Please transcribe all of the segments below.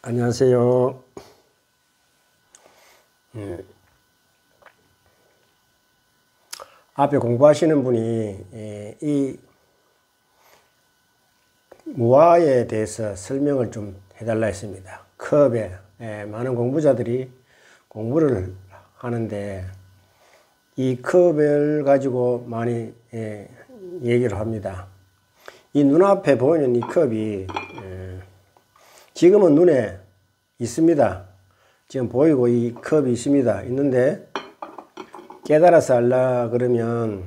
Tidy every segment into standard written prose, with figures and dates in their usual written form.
안녕하세요. 앞에 공부하시는 분이 이 무화에 대해서 설명을 좀 해달라 했습니다. 컵에 많은 공부자들이 공부를 하는데 이 컵을 가지고 많이 얘기를 합니다. 이 눈앞에 보이는 이 컵이 지금은 눈에 있습니다. 지금 보이고 이 컵이 있습니다. 있는데 깨달아서 알라 그러면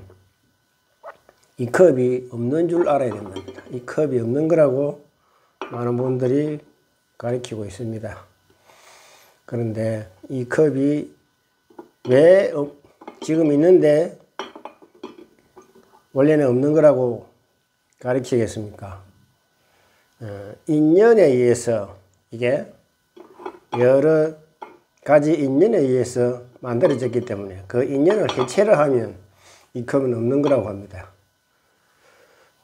이 컵이 없는 줄 알아야 됩니다. 이 컵이 없는 거라고 많은 분들이 가르치고 있습니다. 그런데 이 컵이 왜 지금 있는데 원래는 없는 거라고 가르치겠습니까? 인연에 의해서 이게 여러 가지 인연에 의해서 만들어졌기 때문에 그 인연을 해체를 하면 이 컵은 없는 거라고 합니다.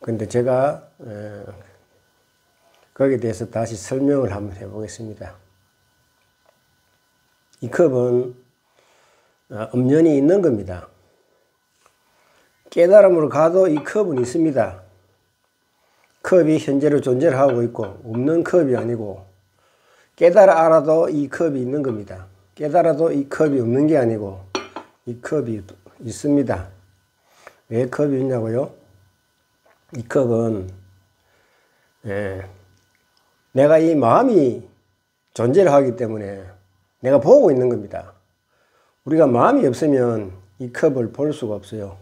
근데 제가 거기에 대해서 다시 설명을 한번 해보겠습니다. 이 컵은 엄연히 있는 겁니다. 깨달음으로 가도 이 컵은 있습니다. 컵이 현재로 존재를 하고 있고 없는 컵이 아니고 깨달아 알아도 이 컵이 있는 겁니다. 깨달아도 이 컵이 없는 게 아니고 이 컵이 있습니다. 왜 컵이 있냐고요? 이 컵은 내가 이 마음이 존재를 하기 때문에 내가 보고 있는 겁니다. 우리가 마음이 없으면 이 컵을 볼 수가 없어요.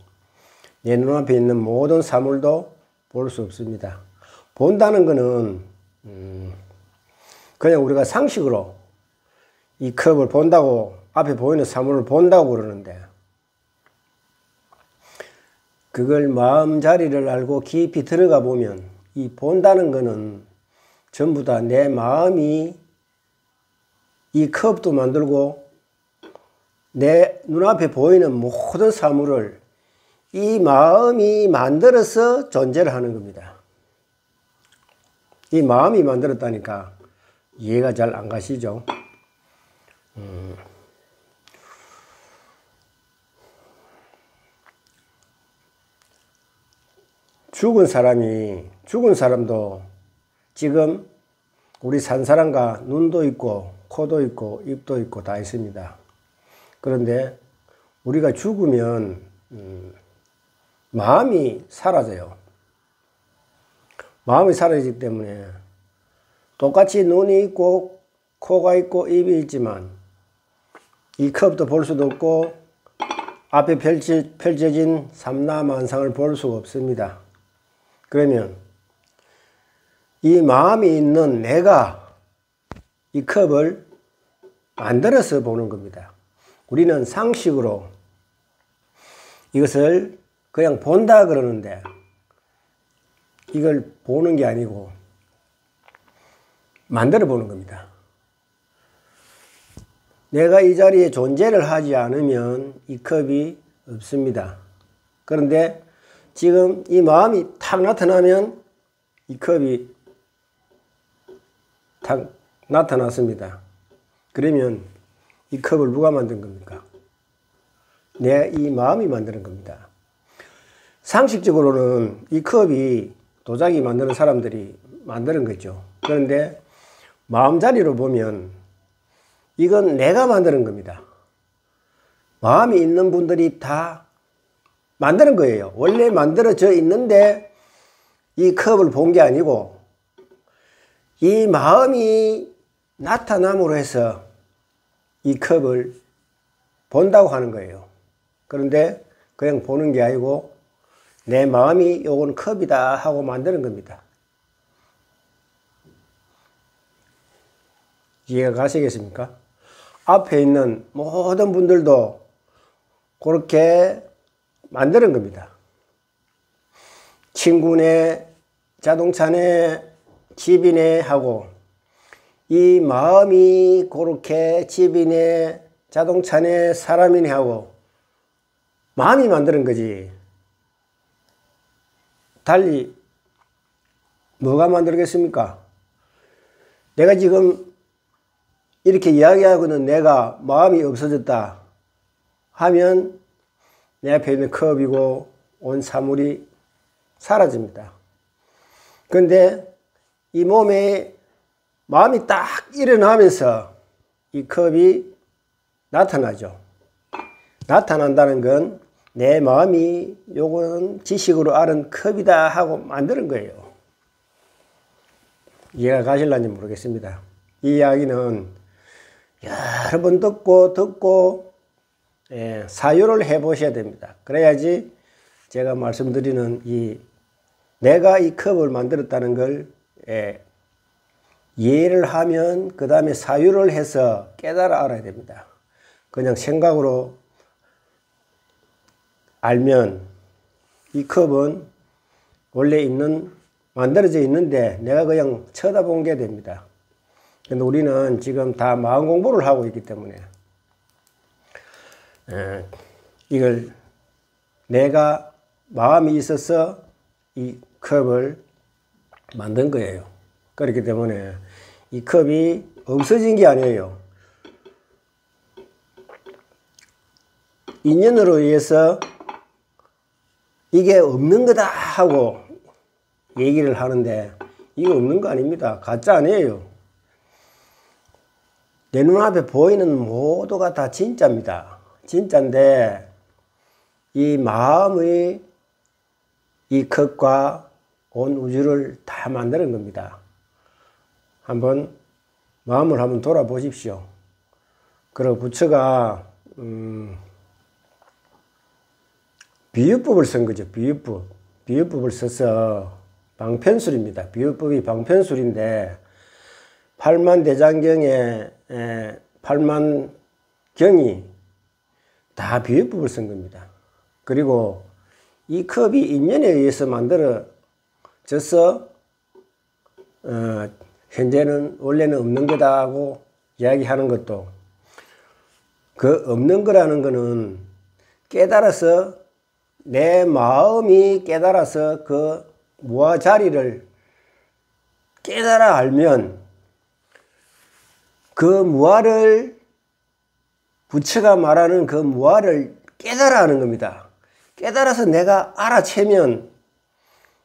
내 눈앞에 있는 모든 사물도 볼 수 없습니다. 본다는 것은 그냥 우리가 상식으로 이 컵을 본다고, 앞에 보이는 사물을 본다고 그러는데 그걸 마음자리를 알고 깊이 들어가 보면 이 본다는 것은 전부 다 내 마음이 이 컵도 만들고 내 눈앞에 보이는 모든 사물을 이 마음이 만들어서 존재를 하는 겁니다. 이 마음이 만들었다니까 이해가 잘 안 가시죠? 죽은 사람도 지금 우리 산 사람과 눈도 있고 코도 있고 입도 있고 다 있습니다. 그런데 우리가 죽으면 마음이 사라져요. 마음이 사라지기 때문에 똑같이 눈이 있고 코가 있고 입이 있지만 이 컵도 볼 수도 없고 앞에 펼쳐진 삼라만상을 볼 수가 없습니다. 그러면 이 마음이 있는 내가 이 컵을 만들어서 보는 겁니다. 우리는 상식으로 이것을 그냥 본다 그러는데 이걸 보는 게 아니고 만들어 보는 겁니다. 내가 이 자리에 존재를 하지 않으면 이 컵이 없습니다. 그런데 지금 이 마음이 탁 나타나면 이 컵이 탁 나타났습니다. 그러면 이 컵을 누가 만든 겁니까? 내 이 마음이 만드는 겁니다. 상식적으로는 이 컵이 도자기 만드는 사람들이 만드는 거죠. 그런데 마음자리로 보면 이건 내가 만드는 겁니다. 마음이 있는 분들이 다 만드는 거예요. 원래 만들어져 있는데 이 컵을 본 게 아니고 이 마음이 나타남으로 해서 이 컵을 본다고 하는 거예요. 그런데 그냥 보는 게 아니고 내 마음이 요건 컵이다 하고 만드는 겁니다. 이해가 가시겠습니까? 앞에 있는 모든 분들도 그렇게 만드는 겁니다. 친구네, 자동차네, 집이네 하고 이 마음이 그렇게 집이네, 자동차네, 사람이네 하고 마음이 만드는 거지. 달리 뭐가 만들겠습니까? 내가 지금 이렇게 이야기하고는 내가 마음이 없어졌다 하면 내 앞에 있는 컵이고 온 사물이 사라집니다. 그런데 이 몸에 마음이 딱 일어나면서 이 컵이 나타나죠. 나타난다는 건 내 마음이 요거는 지식으로 아는 컵이다 하고 만드는 거예요. 이해가 가실런지 모르겠습니다. 이 이야기는 여러 번 듣고 사유를 해 보셔야 됩니다. 그래야지 제가 말씀드리는 내가 이 컵을 만들었다는 걸 이해를 하면 그 다음에 사유를 해서 깨달아 알아야 됩니다. 그냥 생각으로 알면 이 컵은 원래 만들어져 있는데 내가 그냥 쳐다본 게 됩니다. 근데 우리는 지금 다 마음 공부를 하고 있기 때문에 이걸 내가 마음이 있어서 이 컵을 만든 거예요. 그렇기 때문에 이 컵이 없어진 게 아니에요. 인연으로 의해서 이게 없는 거다 하고 얘기를 하는데 이거 없는 거 아닙니다. 가짜 아니에요. 내 눈앞에 보이는 모두가 다 진짜입니다. 진짜인데 이 마음의 이 컵과 온 우주를 다 만드는 겁니다. 마음을 한번 돌아보십시오. 그리고 부처가 비유법을 쓴 거죠. 비유법을 써서 방편술입니다. 비유법이 방편술인데 8만 대장경에 8만 경이 다 비유법을 쓴 겁니다. 그리고 이 컵이 인연에 의해서 만들어져서 현재는 원래는 없는 거다 하고 이야기하는 것도 그 없는 거라는 거는 깨달아서 내 마음이 깨달아서 그 무아 자리를 깨달아 알면 그 무아를 부처가 말하는 그 무아를 깨달아 하는 겁니다. 깨달아서 내가 알아채면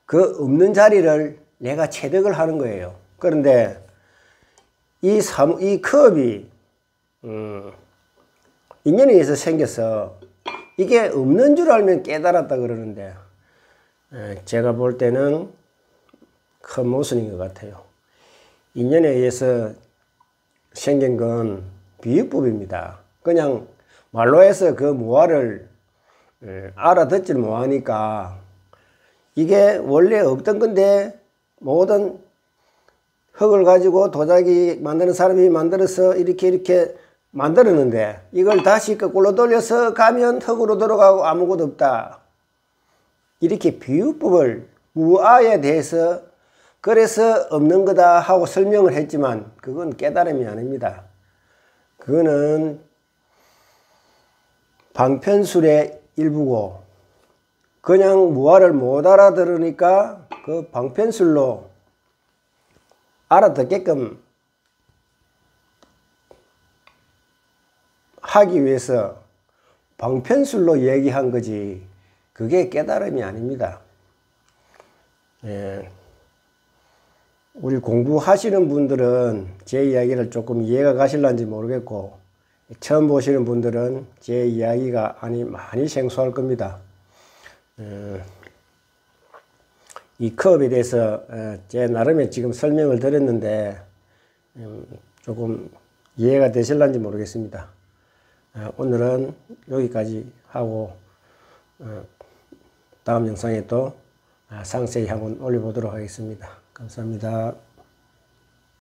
그 없는 자리를 내가 체득을 하는 거예요. 그런데 이 컵이 인연에 의해서 생겨서 이게 없는 줄 알면 깨달았다 그러는데 제가 볼 때는 큰 모순인 것 같아요. 인연에 의해서 생긴 건 비유법입니다. 그냥 말로 해서 그 무아를 알아듣질 못하니까 이게 원래 없던 건데 모든 흙을 가지고 도자기 만드는 사람이 만들어서 이렇게 만들었는데 이걸 다시 거꾸로 돌려서 가면 흙으로 들어가고 아무것도 없다. 이렇게 비유법을 무아에 대해서 그래서 없는 거다 하고 설명을 했지만 그건 깨달음이 아닙니다. 그거는 방편술의 일부고 그냥 무아를 못 알아들으니까 그 방편술로 알아듣게끔 하기 위해서 방편술로 얘기한 거지 그게 깨달음이 아닙니다. 우리 공부하시는 분들은 제 이야기를 조금 이해가 가실런지 모르겠고 처음 보시는 분들은 제 이야기가 많이 생소할 겁니다. 이 컵에 대해서 제 나름의 지금 설명을 드렸는데 조금 이해가 되실런지 모르겠습니다. 오늘은 여기까지 하고 다음 영상에 또 상세히 한번 올려보도록 하겠습니다. 감사합니다.